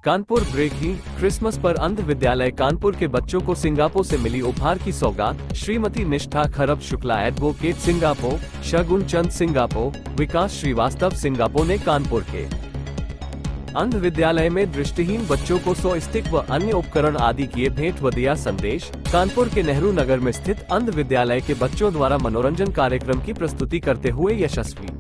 Kanpur breaking. Christmas पर अंध विद्यालय कानपुर के बच्चों को सिंगापुर से मिली उपहार की सौगात। श्रीमती निष्ठा खरब शुक्ला एडवोकेट सिंगापुर, शगुन चंद सिंगापुर, विकास श्रीवास्तव सिंगापुर ने कानपुर के अंध विद्यालय में दृष्टिहीन बच्चों को 100 स्टिक व अन्य उपकरण आदि किए भेंट व दिया संदेश। कानपुर के नेहरू नगर में स्थित अंध विद्यालय के बच्चों द्वारा मनोरंजन कार्यक्रम की प्रस्तुति करते हुए यशस्वी।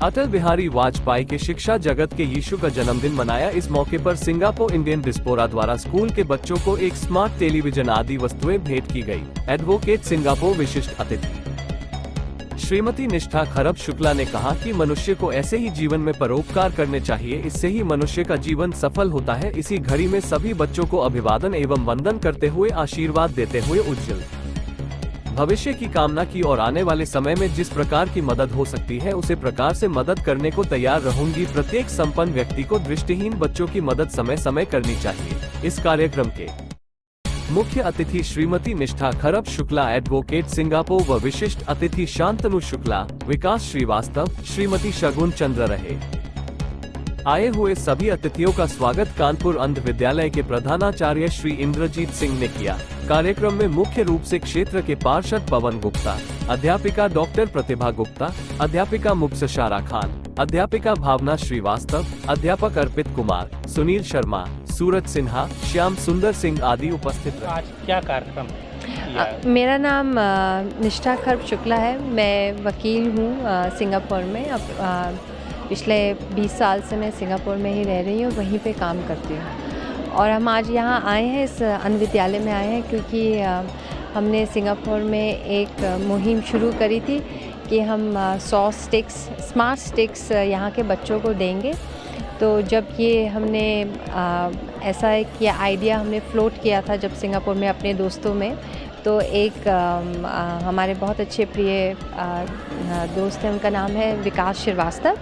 अटल बिहारी वाजपेयी के शिक्षा जगत के यीशु का जन्मदिन मनाया। इस मौके पर सिंगापुर इंडियन डिस्पोरा द्वारा स्कूल के बच्चों को एक स्मार्ट टेलीविजन आदि वस्तुएं भेंट की गई। एडवोकेट सिंगापुर विशिष्ट अतिथि श्रीमती निष्ठा खरब शुक्ला ने कहा कि मनुष्य को ऐसे ही जीवन में परोपकार करने चाहिए, इससे ही मनुष्य का जीवन सफल होता है। इसी घड़ी में सभी बच्चों को अभिवादन एवं वंदन करते हुए आशीर्वाद देते हुए उज्जवल भविष्य की कामना की और आने वाले समय में जिस प्रकार की मदद हो सकती है उसे प्रकार से मदद करने को तैयार रहूंगी। प्रत्येक संपन्न व्यक्ति को दृष्टिहीन बच्चों की मदद समय समय करनी चाहिए। इस कार्यक्रम के मुख्य अतिथि श्रीमती निष्ठा खरब शुक्ला एडवोकेट सिंगापुर व विशिष्ट अतिथि शांतनु शुक्ला, विकास श्रीवास्तव, श्रीमती शगुन चंद्र रहे। आए हुए सभी अतिथियों का स्वागत कानपुर अंध विद्यालय के प्रधानाचार्य श्री इंद्रजीत सिंह ने किया। कार्यक्रम में मुख्य रूप से क्षेत्र के पार्षद पवन गुप्ता, अध्यापिका डॉक्टर प्रतिभा गुप्ता, अध्यापिका मुबशरा खान, अध्यापिका भावना श्रीवास्तव, अध्यापक अर्पित कुमार, सुनील शर्मा, सूरज सिन्हा, श्याम सुंदर सिंह आदि उपस्थित रहे। आज क्या कार्यक्रम है? मेरा नाम निष्ठा खरब शुक्ला है। मैं वकील हूँ सिंगापुर में। अब पिछले 20 साल से मैं सिंगापुर में ही रह रही हूँ, वहीं पे काम करती हूँ। और हम आज यहाँ आए हैं, इस अंध विद्यालय में आए हैं क्योंकि हमने सिंगापुर में एक मुहिम शुरू करी थी कि हम 100 स्टिक्स, स्मार्ट स्टिक्स यहाँ के बच्चों को देंगे। तो जब ये हमने ऐसा एक आइडिया हमने फ्लोट किया था जब सिंगापुर में अपने दोस्तों में, तो एक हमारे बहुत अच्छे प्रिय दोस्त हैं, उनका नाम है विकास श्रीवास्तव।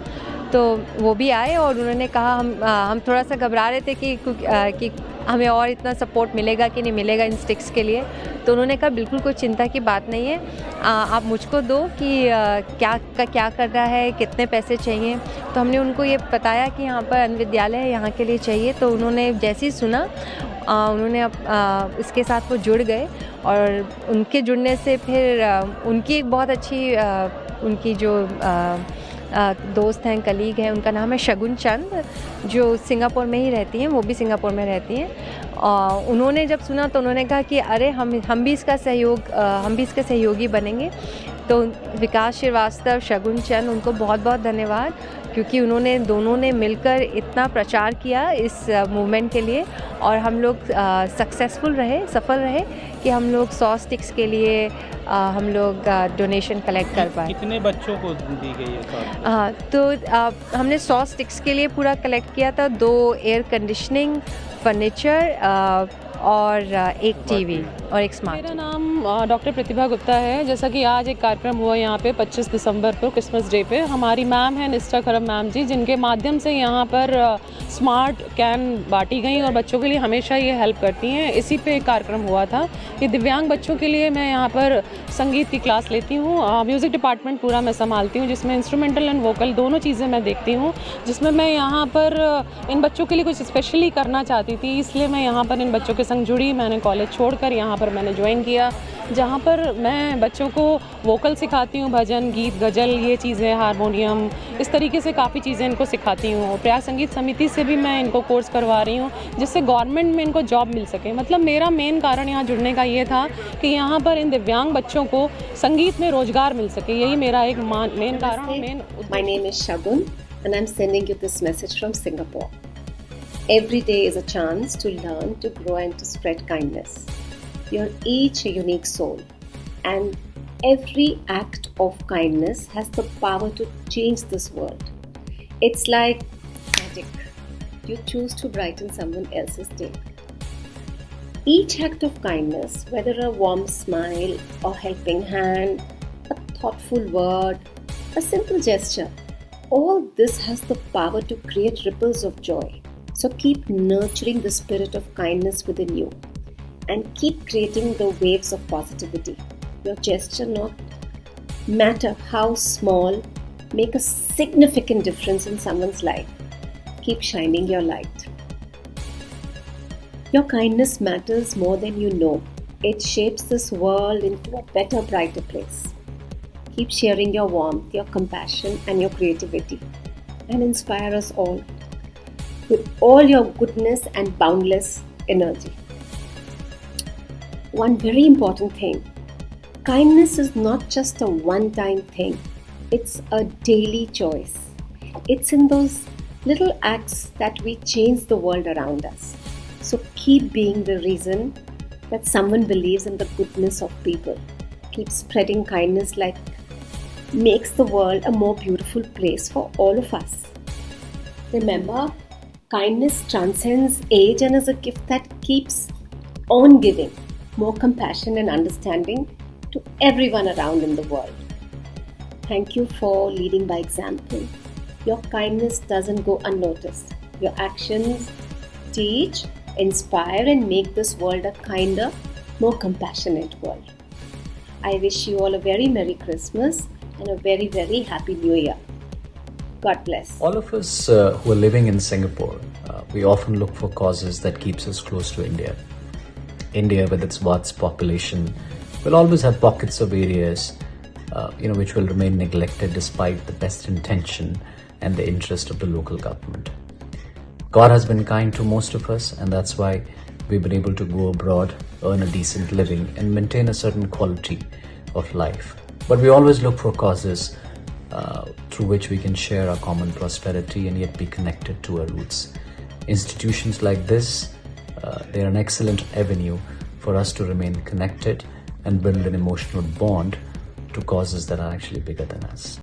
तो वो भी आए और उन्होंने कहा हम थोड़ा सा घबरा रहे थे कि हमें और इतना सपोर्ट मिलेगा कि नहीं मिलेगा इन स्टिक्स के लिए। तो उन्होंने कहा बिल्कुल कोई चिंता की बात नहीं है, आप मुझको दो कि क्या करना है, कितने पैसे चाहिए। तो हमने उनको ये बताया कि यहाँ पर अंध विद्यालय है, यहाँ के लिए चाहिए। तो उन्होंने जैसे ही सुना उन्होंने इसके साथ वो जुड़ गए और उनके जुड़ने से फिर उनकी एक बहुत अच्छी उनकी जो दोस्त हैं, कलीग हैं, उनका नाम है शगुन चंद, जो सिंगापुर में ही रहती हैं, वो भी सिंगापुर में रहती हैं। उन्होंने जब सुना तो उन्होंने कहा कि अरे हम भी इसका सहयोग हम भी इसके सहयोगी बनेंगे। तो विकास श्रीवास्तव, शगुन चंद, उनको बहुत बहुत धन्यवाद क्योंकि उन्होंने दोनों ने मिलकर इतना प्रचार किया इस मूवमेंट के लिए और हम लोग सक्सेसफुल रहे, सफल रहे कि हम लोग 100 स्टिक्स के लिए हम लोग डोनेशन कलेक्ट कर पाए। कितने बच्चों को दी गई है? हाँ, तो हमने 100 स्टिक्स के लिए पूरा कलेक्ट किया था। 2 एयर कंडीशनिंग, फर्नीचर और एक टीवी और एक स्मार्ट। मेरा नाम डॉक्टर प्रतिभा गुप्ता है। जैसा कि आज एक कार्यक्रम हुआ यहाँ पे 25 दिसंबर को क्रिसमस डे पे, हमारी मैम है निष्ठा खरब मैम जी, जिनके माध्यम से यहाँ पर स्मार्ट कैन बांटी गई और बच्चों के लिए हमेशा ये हेल्प करती हैं। इसी पे एक कार्यक्रम हुआ था कि दिव्यांग बच्चों के लिए मैं यहाँ पर संगीत की क्लास लेती हूँ। म्यूज़िक डिपार्टमेंट पूरा मैं संभालती हूँ, जिसमें इंस्ट्रूमेंटल एंड वोकल दोनों चीज़ें मैं देखती हूँ, जिसमें मैं यहाँ पर इन बच्चों के लिए कुछ स्पेशली करना चाहती थी। इसलिए मैं यहाँ पर इन बच्चों के संग जुड़ी। मैंने कॉलेज छोड़कर यहाँ पर मैंने ज्वाइन किया, जहाँ पर मैं बच्चों को वोकल सिखाती हूँ, भजन, गीत, गज़ल, ये चीज़ें, हारमोनियम, इस तरीके से काफ़ी चीज़ें इनको सिखाती हूँ। प्रयाग संगीत समिति से भी मैं इनको कोर्स करवा रही हूँ जिससे गवर्नमेंट में इनको जॉब मिल सके। मतलब मेरा मेन कारण यहाँ जुड़ने का ये था कि यहाँ पर इन दिव्यांग बच्चों को संगीत में रोजगार मिल सके, यही मेरा एक मेन कारण। My name is Shagun and I'm sending you this message from Singapore. Every day is a chance to learn, to grow and to spread kindness. You're each a unique soul and every act of kindness has the power to change this world. It's like magic. You choose to brighten someone else's day. Each act of kindness, whether a warm smile, a helping hand, a thoughtful word, a simple gesture, all this has the power to create ripples of joy. So keep nurturing the spirit of kindness within you and keep creating the waves of positivity. Your gesture, not matter how small, make a significant difference in someone's life. Keep shining your light. Your kindness matters more than you know. It shapes this world into a better, brighter place. Keep sharing your warmth, your compassion, and your creativity, and inspire us all with all your goodness and boundless energy. One very important thing: kindness is not just a one-time thing, it's a daily choice. It's in those little acts that we change the world around us. So keep being the reason that someone believes in the goodness of people. Keep spreading kindness like makes the world a more beautiful place for all of us. Remember, kindness transcends age and is a gift that keeps on giving more compassion and understanding to everyone around in the world. Thank you for leading by example. Your kindness doesn't go unnoticed. Your actions teach, inspire, and make this world a kinder, more compassionate world. I wish you all a very Merry Christmas and a very, very Happy New Year. God bless. All of us who are living in Singapore, we often look for causes that keeps us close to India. India, with its vast population, will always have pockets of areas, which will remain neglected despite the best intention and the interest of the local government. God has been kind to most of us, and that's why we've been able to go abroad, earn a decent living, and maintain a certain quality of life. But we always look for causes through which we can share our common prosperity and yet be connected to our roots. Institutions like this, they're an excellent avenue for us to remain connected and build an emotional bond to causes that are actually bigger than us.